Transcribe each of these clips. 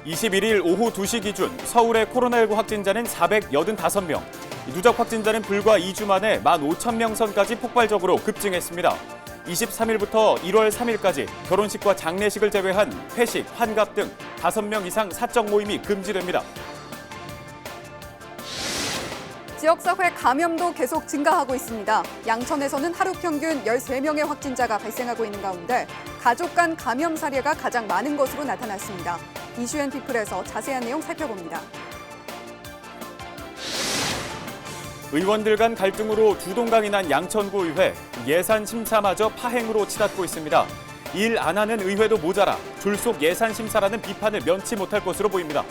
21일 오후 2시 기준 서울의 코로나19 확진자는 485명, 누적 확진자는 불과 2주 만에 15,000명 선까지 폭발적으로 급증했습니다. 23일부터 1월 3일까지 결혼식과 장례식을 제외한 회식, 환갑 등 5명 이상 사적 모임이 금지됩니다. 지역사회 감염도 계속 증가하고 있습니다. 양천에서는 하루 평균 13명의 확진자가 발생하고 있는 가운데 가족 간 감염 사례가 가장 많은 것으로 나타났습니다. 이슈앤 피플에서 자세한 내용 살펴봅니다. 의원들 간 갈등으로 두동강이 난 양천구의회, 예산 심사마저 파행으로 치닫고 있습니다. 일 안 하는 의회도 모자라 졸속 예산 심사라는 비판을 면치 못할 것으로 보입니다.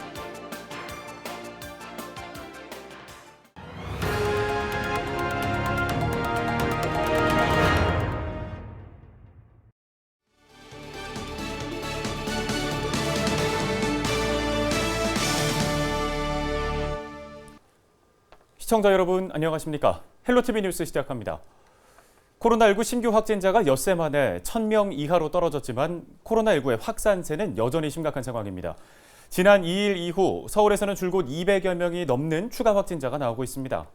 시청자 여러분 안녕하십니까? 헬로티비 뉴스 시작합니다. 코로나19 신규 확진자가 엿새 만에 1,000명 이하로 떨어졌지만 코로나19의 확산세는 여전히 심각한 상황입니다. 지난 2일 이후 서울에서는 줄곧 200여 명이 넘는 추가 확진자가 나오고 있습니다.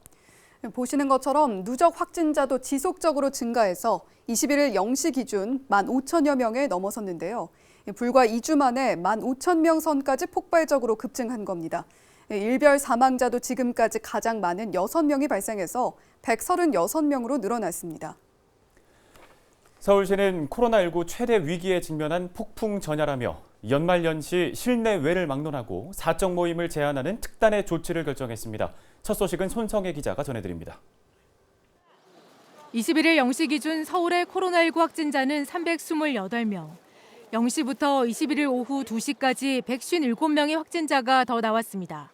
보시는 것처럼 누적 확진자도 지속적으로 증가해서 21일 0시 기준 15,000여 명에 넘어섰는데요. 불과 2주 만에 15,000명 선까지 폭발적으로 급증한 겁니다. 일별 사망자도 지금까지 가장 많은 6명이 발생해서 136명으로 늘어났습니다. 서울시는 코로나19 최대 위기에 직면한 폭풍 전야라며 연말연시 실내외를 막론하고 사적 모임을 제한하는 특단의 조치를 결정했습니다. 첫 소식은 손성혜 기자가 전해드립니다. 21일 0시 기준 서울의 코로나19 확진자는 328명. 0시부터 21일 오후 2시까지 157명의 확진자가 더 나왔습니다.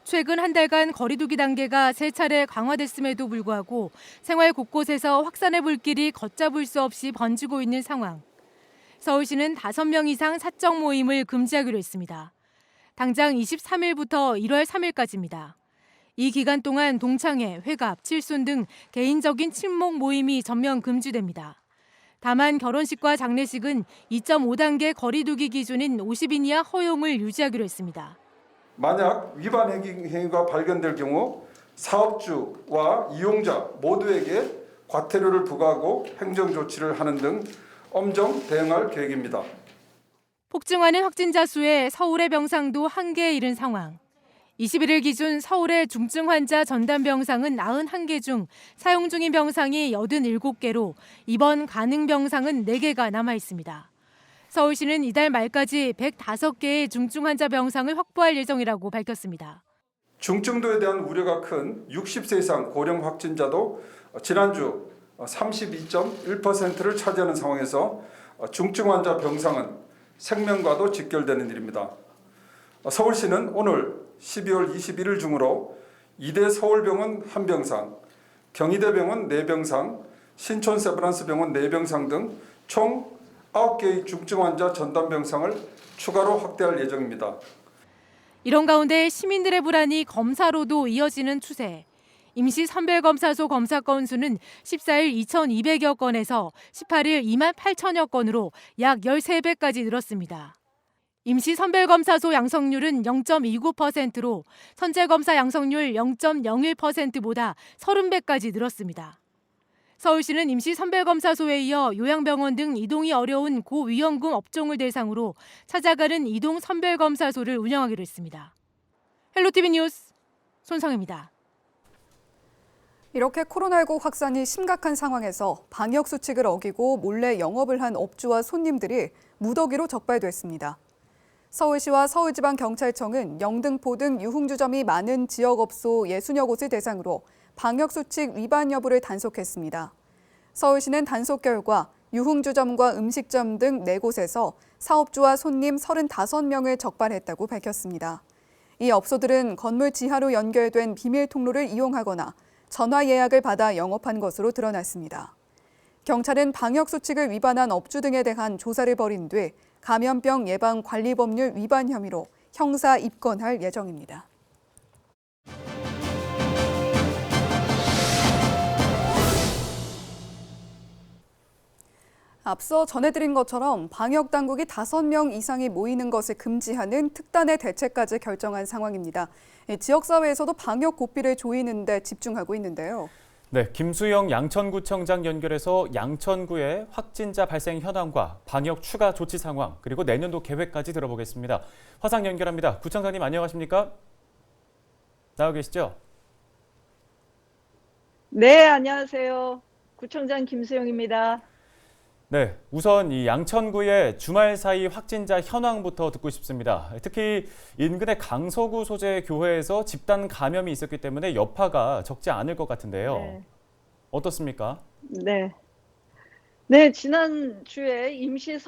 최근 한 달간 거리두기 단계가 3차례 강화됐음에도 불구하고 생활 곳곳에서 확산의 불길이 걷잡을 수 없이 번지고 있는 상황. 서울시는 5명 이상 사적 모임을 금지하기로 했습니다. 당장 23일부터 1월 3일까지입니다. 이 기간 동안 동창회, 회갑, 칠순 등 개인적인 친목 모임이 전면 금지됩니다. 다만 결혼식과 장례식은 2.5단계 거리두기 기준인 50인 이하 허용을 유지하기로 했습니다. 만약 위반 행위가 발견될 경우 사업주와 이용자 모두에게 과태료를 부과하고 행정조치를 하는 등 엄정 대응할 계획입니다. 폭증하는 확진자 수에 서울의 병상도 한계에 이른 상황. 21일 기준 서울의 중증 환자 전담 병상은 91개 중 사용 중인 병상이 87개로 입원 가능 병상은 4개가 남아 있습니다. 서울시는 이달 말까지 105개의 중증 환자 병상을 확보할 예정이라고 밝혔습니다. 중증도에 대한 우려가 큰 60세 이상 고령 확진자도 지난주 32.1%를 차지하는 상황에서 중증 환자 병상은 생명과도 직결되는 일입니다. 서울시는 오늘 12월 21일 중으로 이대 서울병원 1병상, 경희대병원 4병상, 신촌 세브란스병원 4병상 등 총 9개의 중증 환자 전담 병상을 추가로 확대할 예정입니다. 이런 가운데 시민들의 불안이 검사로도 이어지는 추세. 임시 선별검사소 검사 건수는 14일 2,200여 건에서 18일 28,000여 건으로 약 13배까지 늘었습니다. 임시 선별검사소 양성률은 0.29%로 선제검사 양성률 0.01%보다 30배까지 늘었습니다. 서울시는 임시 선별검사소에 이어 요양병원 등 이동이 어려운 고위험군 업종을 대상으로 찾아가는 이동 선별검사소를 운영하기로 했습니다. 헬로티비 뉴스 손성혜입니다. 이렇게 코로나19 확산이 심각한 상황에서 방역수칙을 어기고 몰래 영업을 한 업주와 손님들이 무더기로 적발됐습니다. 서울시와 서울지방경찰청은 영등포 등 유흥주점이 많은 지역업소 60여 곳을 대상으로 방역수칙 위반 여부를 단속했습니다. 서울시는 단속 결과 유흥주점과 음식점 등 4곳에서 사업주와 손님 35명을 적발했다고 밝혔습니다. 이 업소들은 건물 지하로 연결된 비밀 통로를 이용하거나 전화 예약을 받아 영업한 것으로 드러났습니다. 경찰은 방역수칙을 위반한 업주 등에 대한 조사를 벌인 뒤 감염병 예방관리법률 위반 혐의로 형사 입건할 예정입니다. 앞서 전해드린 것처럼 방역 당국이 5명 이상이 모이는 것을 금지하는 특단의 대책까지 결정한 상황입니다. 지역사회에서도 방역 고삐를 조이는 데 집중하고 있는데요. 네, 김수영 양천구청장 연결해서 양천구의 확진자 발생 현황과 방역 추가 조치 상황, 그리고 내년도 계획까지 들어보겠습니다. 화상 연결합니다. 구청장님 안녕하십니까? 나와 계시죠? 네, 안녕하세요. 구청장 김수영입니다. 네, 우선 이 양천구의 주말 사이 확진자 현황부터 듣고 싶습니다. 특히 인근의 강서구 소재 교회에서 집단 감염이 있었기 때문에 여파가 적지 않을 것 같은데요. 네. 어떻습니까? 네. 네, 지난주에 임시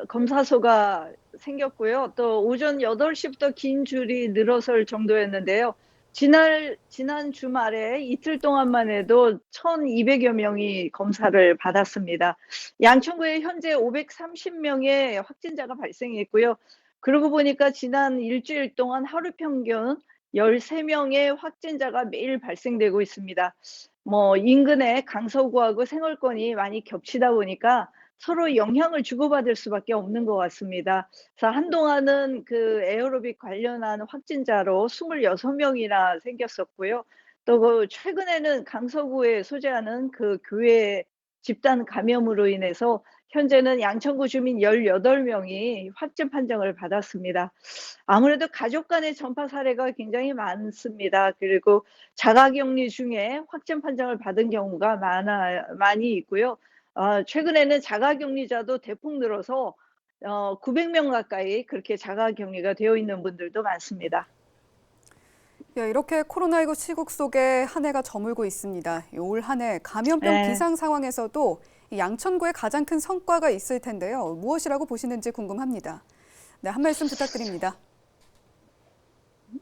검사소가 생겼고요. 또 오전 8시부터 긴 줄이 늘어설 정도였는데요. 지난 주말에 이틀 동안만 해도 1,200여 명이 검사를 받았습니다. 양천구에 현재 530명의 확진자가 발생했고요. 그러고 보니까 지난 일주일 동안 하루 평균 13명의 확진자가 매일 발생되고 있습니다. 인근의 강서구하고 생활권이 많이 겹치다 보니까 서로 영향을 주고받을 수밖에 없는 것 같습니다. 그래서 한동안은 그 에어로빅 관련한 확진자로 26명이나 생겼었고요. 또 최근에는 강서구에 소재하는 그 교회 집단 감염으로 인해서 현재는 양천구 주민 18명이 확진 판정을 받았습니다. 아무래도 가족 간의 전파 사례가 굉장히 많습니다. 그리고 자가격리 중에 확진 판정을 받은 경우가 많이 있고요. 최근에는 자가격리자도 대폭 늘어서 900명 가까이 그렇게 자가격리가 되어 있는 분들도 많습니다. 이렇게 코로나19 시국 속에 한 해가 저물고 있습니다. 올 한 해 감염병 네. 비상 상황에서도 양천구에 가장 큰 성과가 있을 텐데요. 무엇이라고 보시는지 궁금합니다. 네, 한 말씀 부탁드립니다.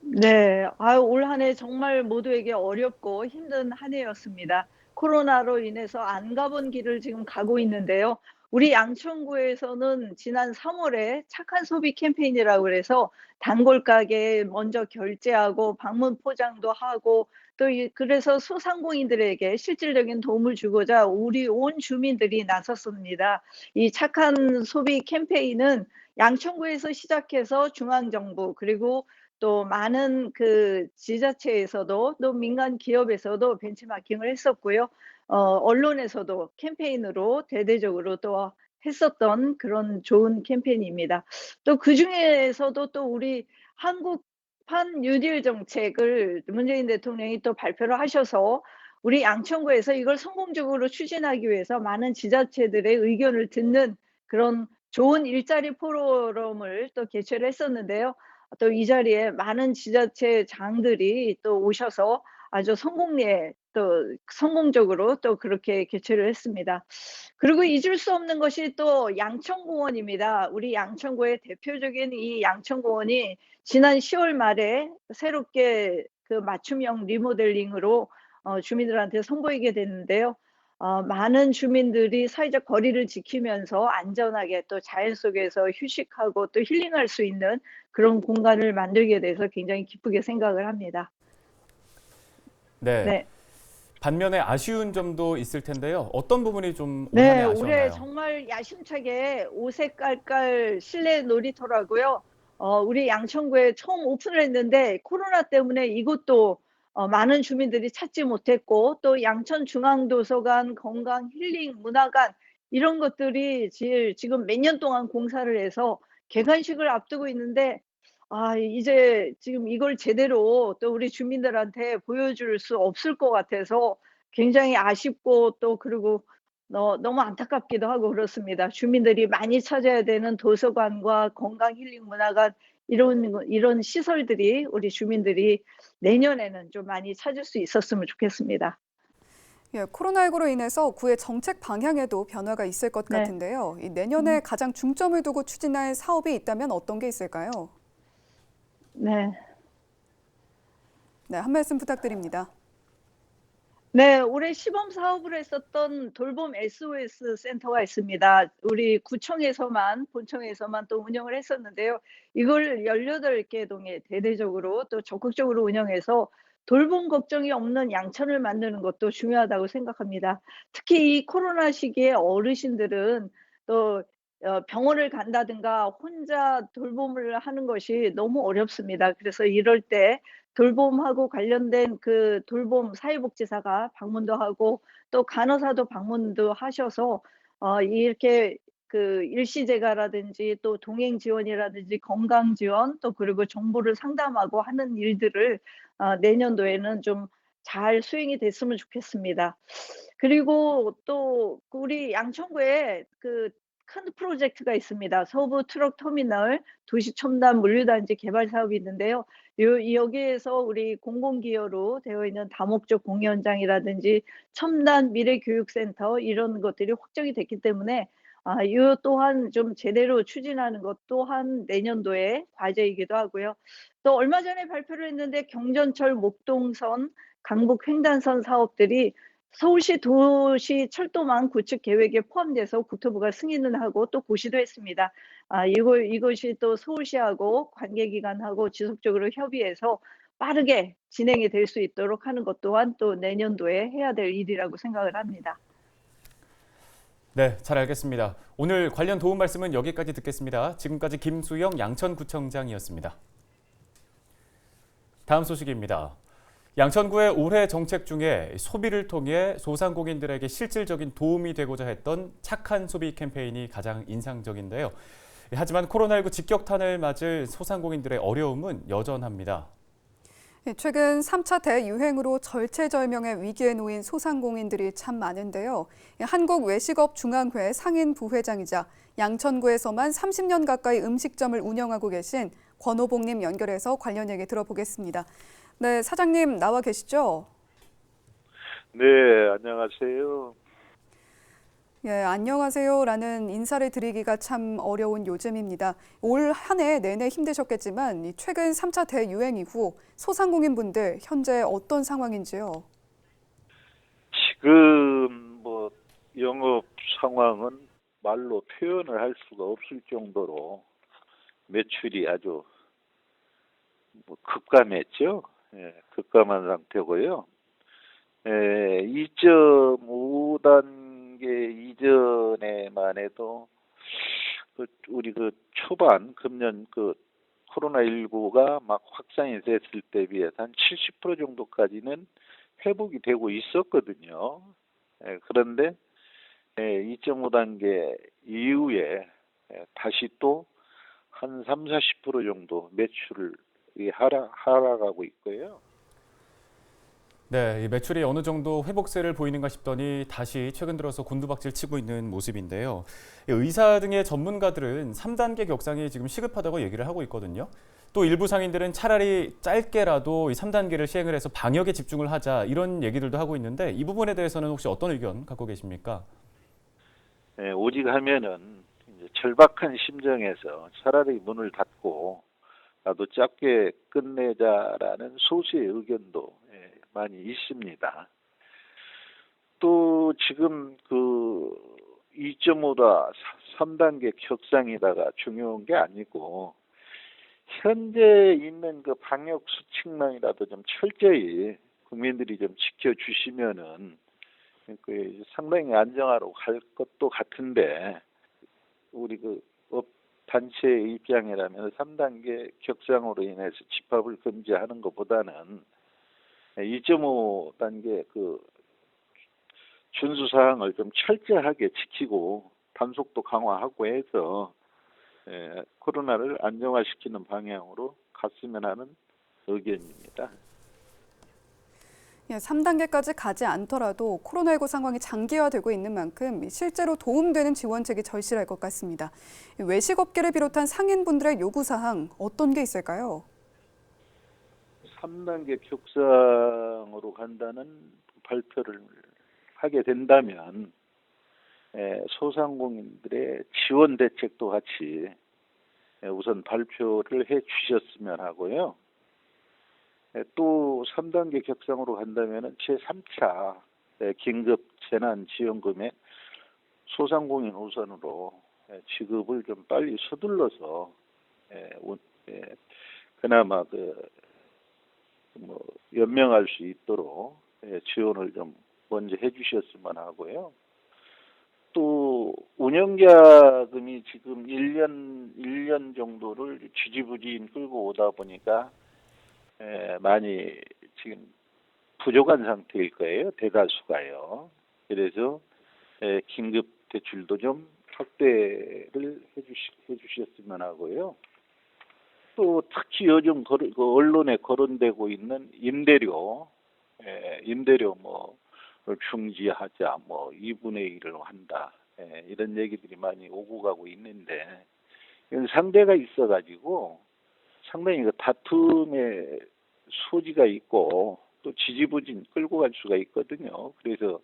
네, 올 한 해 정말 모두에게 어렵고 힘든 한 해였습니다. 코로나로 인해서 안 가본 길을 지금 가고 있는데요. 우리 양천구에서는 지난 3월에 착한 소비 캠페인이라고 그래서 단골 가게에 먼저 결제하고 방문 포장도 하고 또 그래서 소상공인들에게 실질적인 도움을 주고자 우리 온 주민들이 나섰습니다. 이 착한 소비 캠페인은 양천구에서 시작해서 중앙정부 그리고 또 많은 그 지자체에서도 또 민간 기업에서도 벤치마킹을 했었고요. 언론에서도 캠페인으로 대대적으로 또 했었던 그런 좋은 캠페인입니다. 또 그중에서도 또 우리 한국판 뉴딜 정책을 문재인 대통령이 또 발표를 하셔서 우리 양천구에서 이걸 성공적으로 추진하기 위해서 많은 지자체들의 의견을 듣는 그런 좋은 일자리 포럼을 또 개최를 했었는데요. 또 이 자리에 많은 지자체장들이 또 오셔서 아주 성공적으로 또 그렇게 개최를 했습니다. 그리고 잊을 수 없는 것이 또 양천공원입니다. 우리 양천구의 대표적인 이 양천공원이 지난 10월 말에 새롭게 그 맞춤형 리모델링으로 주민들한테 선보이게 됐는데요. 많은 주민들이 사회적 거리를 지키면서 안전하게 또 자연 속에서 휴식하고 또 힐링할 수 있는 그런 공간을 만들게 돼서 굉장히 기쁘게 생각을 합니다. 네. 네. 반면에 아쉬운 점도 있을 텐데요. 어떤 부분이 좀 올 한 해 네, 아쉬웠나요? 올해 정말 야심차게 오색 깔깔 실내 놀이터라고요. 우리 양천구에 처음 오픈을 했는데 코로나 때문에 이곳도 많은 주민들이 찾지 못했고 또 양천중앙도서관, 건강 힐링 문화관 이런 것들이 지금 몇 년 동안 공사를 해서 개관식을 앞두고 있는데 이제 지금 이걸 제대로 또 우리 주민들한테 보여줄 수 없을 것 같아서 굉장히 아쉽고 또 그리고 너무 안타깝기도 하고 그렇습니다. 주민들이 많이 찾아야 되는 도서관과 건강 힐링 문화관 이런 시설들이 우리 주민들이 내년에는 좀 많이 찾을 수 있었으면 좋겠습니다. 코로나19로 인해서 구의 정책 방향에도 변화가 있을 것 네. 같은데요. 이 내년에 가장 중점을 두고 추진할 사업이 있다면 어떤 게 있을까요? 네. 네, 한 말씀 부탁드립니다. 네, 올해 시범 사업을 했었던 돌봄 SOS 센터가 있습니다. 우리 본청에서만 또 운영을 했었는데요. 이걸 18개 동에 대대적으로 또 적극적으로 운영해서 돌봄 걱정이 없는 양천을 만드는 것도 중요하다고 생각합니다. 특히 이 코로나 시기에 어르신들은 또 병원을 간다든가 혼자 돌봄을 하는 것이 너무 어렵습니다. 그래서 이럴 때 돌봄하고 관련된 그 돌봄 사회복지사가 방문도 하고 또 간호사도 방문도 하셔서 이렇게 그 일시재가라든지 또 동행 지원이라든지 건강 지원 또 그리고 정보를 상담하고 하는 일들을 내년도에는 좀 잘 수행이 됐으면 좋겠습니다. 그리고 또 우리 양천구에 그 큰 프로젝트가 있습니다. 서부 트럭 터미널 도시 첨단 물류단지 개발 사업이 있는데요. 여기에서 우리 공공기여로 되어 있는 다목적 공연장이라든지 첨단 미래교육센터 이런 것들이 확정이 됐기 때문에 이 또한 좀 제대로 추진하는 것 또한 내년도의 과제이기도 하고요. 또 얼마 전에 발표를 했는데 경전철 목동선 강북 횡단선 사업들이 서울시 도시 철도망 구축 계획에 포함돼서 국토부가 승인을 하고 또 고시도 했습니다. 이것이 또 서울시하고 관계기관하고 지속적으로 협의해서 빠르게 진행이 될 수 있도록 하는 것 또한 또 내년도에 해야 될 일이라고 생각을 합니다. 네, 잘 알겠습니다. 오늘 관련 도움 말씀은 여기까지 듣겠습니다. 지금까지 김수영 양천구청장이었습니다. 다음 소식입니다. 양천구의 올해 정책 중에 소비를 통해 소상공인들에게 실질적인 도움이 되고자 했던 착한 소비 캠페인이 가장 인상적인데요. 하지만 코로나19 직격탄을 맞을 소상공인들의 어려움은 여전합니다. 최근 3차 대유행으로 절체절명의 위기에 놓인 소상공인들이 참 많은데요. 한국외식업중앙회 상인 부회장이자 양천구에서만 30년 가까이 음식점을 운영하고 계신 권호봉님 연결해서 관련 얘기 들어보겠습니다. 네, 사장님 나와 계시죠? 네, 안녕하세요. 예, 안녕하세요라는 인사를 드리기가 참 어려운 요즘입니다. 올 한 해 내내 힘드셨겠지만 최근 3차 대유행 이후 소상공인분들 현재 어떤 상황인지요? 지금 영업 상황은 말로 표현을 할 수가 없을 정도로 매출이 아주 급감했죠. 예, 급감한 상태고요. 2.5단계 이전에만 해도 우리 초반 금년 코로나19가 막 확산이 됐을 때 비해서 한 70% 정도까지는 회복이 되고 있었거든요. 그런데 2.5단계 이후에 다시 또 한 30-40% 정도 매출이 하락하고 있고요. 네, 이 매출이 어느 정도 회복세를 보이는가 싶더니 다시 최근 들어서 곤두박질 치고 있는 모습인데요. 의사 등의 전문가들은 3단계 격상이 지금 시급하다고 얘기를 하고 있거든요. 또 일부 상인들은 차라리 짧게라도 이 3단계를 시행을 해서 방역에 집중을 하자 이런 얘기들도 하고 있는데 이 부분에 대해서는 혹시 어떤 의견 갖고 계십니까? 네, 오직 하면은 이제 절박한 심정에서 차라리 문을 닫고 나도 짧게 끝내자라는 소수의 의견도 많이 있습니다. 또 지금 2.5다 3단계 격상이다가 중요한 게 아니고 현재 있는 방역 수칙만이라도 좀 철저히 국민들이 좀 지켜주시면은 상당히 안정화로 갈 것도 같은데 우리 업 단체의 입장이라면 3단계 격상으로 인해서 집합을 금지하는 것보다는 2.5단계 준수 사항을 좀 철저하게 지키고 단속도 강화하고 해서 코로나를 안정화시키는 방향으로 갔으면 하는 의견입니다. 3단계까지 가지 않더라도 코로나19 상황이 장기화되고 있는 만큼 실제로 도움되는 지원책이 절실할 것 같습니다. 외식업계를 비롯한 상인분들의 요구사항 어떤 게 있을까요? 3단계 격상으로 간다는 발표를 하게 된다면 소상공인들의 지원 대책도 같이 우선 발표를 해 주셨으면 하고요. 또 3단계 격상으로 간다면 제3차 긴급 재난지원금에 소상공인 우선으로 지급을 좀 빨리 서둘러서 그나마 연명할 수 있도록 지원을 좀 먼저 해주셨으면 하고요. 또 운영자금이 지금 1년 정도를 지지부진 끌고 오다 보니까 많이 지금 부족한 상태일 거예요. 대다수가요. 그래서 긴급 대출도 좀 확대를 해주셨으면 하고요. 또 특히 요즘 언론에 거론되고 있는 임대료 중지하자, 2분의 1을 한다, 이런 얘기들이 많이 오고 가고 있는데, 이건 상대가 있어가지고 상당히 그 다툼의 소지가 있고 또 지지부진 끌고 갈 수가 있거든요. 그래서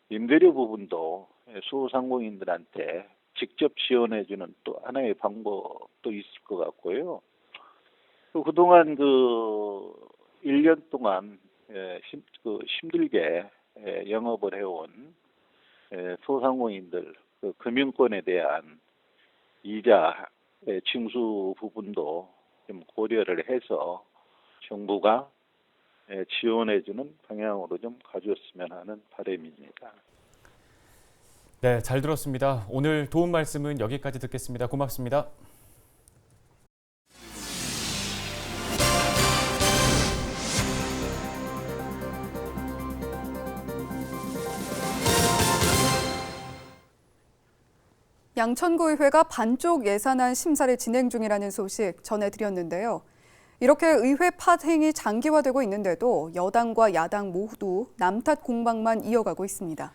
임대료 부분도 소상공인들한테 직접 지원해주는 또 하나의 방법도 있을 것 같고요. 또 그동안 1년 동안 힘들게 영업을 해온 소상공인들 금융권에 대한 이자 징수 부분도 좀 고려를 해서 정부가 지원해주는 방향으로 좀 가져왔으면 하는 바람입니다. 네, 잘 들었습니다. 오늘 도움 말씀은 여기까지 듣겠습니다. 고맙습니다. 양천구의회가 반쪽 예산안 심사를 진행 중이라는 소식 전해드렸는데요. 이렇게 의회 파행이 장기화되고 있는데도 여당과 야당 모두 남탓 공방만 이어가고 있습니다.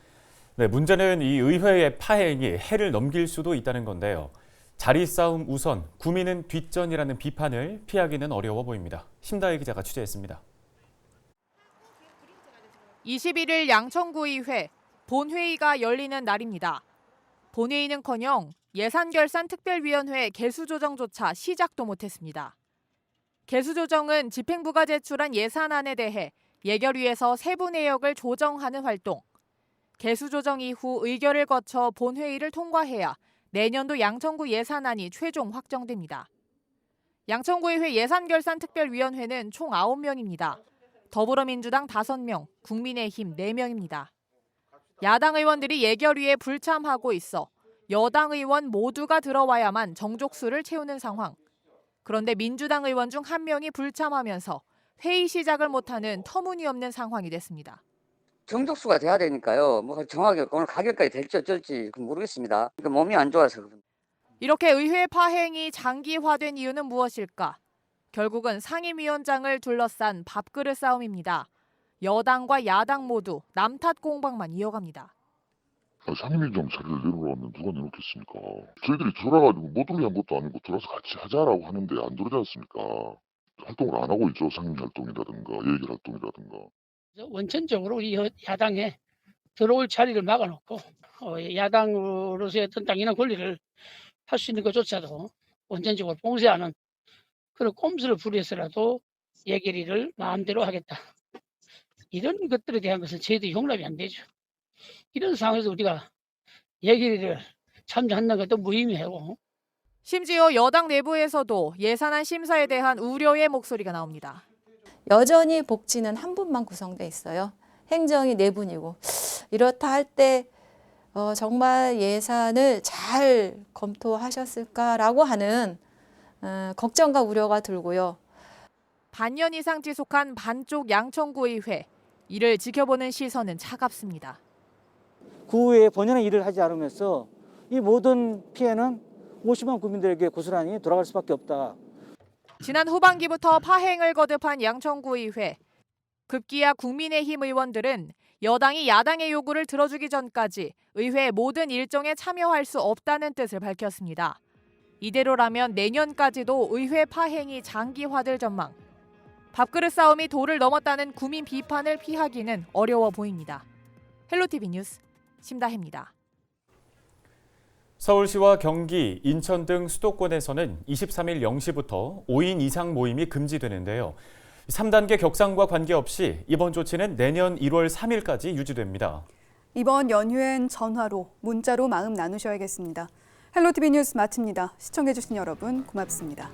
네, 문제는 이 의회의 파행이 해를 넘길 수도 있다는 건데요. 자리 싸움 우선, 국민은 뒷전이라는 비판을 피하기는 어려워 보입니다. 심다혜 기자가 취재했습니다. 21일 양천구의회 본회의가 열리는 날입니다. 본회의는커녕 예산결산특별위원회 개수조정조차 시작도 못했습니다. 개수조정은 집행부가 제출한 예산안에 대해 예결위에서 세부 내역을 조정하는 활동. 개수조정 이후 의결을 거쳐 본회의를 통과해야 내년도 양천구 예산안이 최종 확정됩니다. 양천구의회 예산결산특별위원회는 총 9명입니다. 더불어민주당 5명, 국민의힘 4명입니다. 야당 의원들이 예결위에 불참하고 있어 여당 의원 모두가 들어와야만 정족수를 채우는 상황. 그런데 민주당 의원 중 1명이 불참하면서 회의 시작을 못하는 터무니없는 상황이 됐습니다. 정족수가 돼야 되니까요. 정확하게 오늘 가격까지 될지 어쩔지 모르겠습니다. 몸이 안 좋아서. 이렇게 의회 파행이 장기화된 이유는 무엇일까? 결국은 상임위원장을 둘러싼 밥그릇 싸움입니다. 여당과 야당 모두 남탓 공방만 이어갑니다. 상임위원장 자리를 내놓으라면 누가 내놓겠습니까? 저희들이 들어가가지고 못 들게 한 것도 아니고 들어서 같이 하자라고 하는데 안 들어오지 않습니까? 활동을 안 하고 있죠. 상임위 활동이라든가 예결 활동이라든가. 원천적으로 우리 야당에 들어올 자리를 막아놓고 야당으로서의 어떤 당연한 권리를 할 수 있는 것조차도 원천적으로 봉쇄하는 그런 꼼수를 부려서라도 예결위를 마음대로 하겠다. 이런 것들에 대한 것은 저희들이 용납이 안 되죠. 이런 상황에서 우리가 예결위를 참여하는 것도 무의미하고. 심지어 여당 내부에서도 예산안 심사에 대한 우려의 목소리가 나옵니다. 여전히 복지는 한 분만 구성돼 있어요. 행정이 4분이고 이렇다 할 때 정말 예산을 잘 검토하셨을까라고 하는 걱정과 우려가 들고요. 반년 이상 지속한 반쪽 양천구의회. 이를 지켜보는 시선은 차갑습니다. 구의회 본연의 일을 하지 않으면서 이 모든 피해는 50만 국민들에게 고스란히 돌아갈 수밖에 없다. 지난 후반기부터 파행을 거듭한 양천구의회. 급기야 국민의힘 의원들은 여당이 야당의 요구를 들어주기 전까지 의회 모든 일정에 참여할 수 없다는 뜻을 밝혔습니다. 이대로라면 내년까지도 의회 파행이 장기화될 전망. 밥그릇 싸움이 도를 넘었다는 국민 비판을 피하기는 어려워 보입니다. 헬로티비 뉴스 심다혜입니다. 서울시와 경기, 인천 등 수도권에서는 23일 0시부터 5인 이상 모임이 금지되는데요. 3단계 격상과 관계없이 이번 조치는 내년 1월 3일까지 유지됩니다. 이번 연휴엔 전화로, 문자로 마음 나누셔야겠습니다. 헬로티비 뉴스 마칩니다. 시청해주신 여러분 고맙습니다.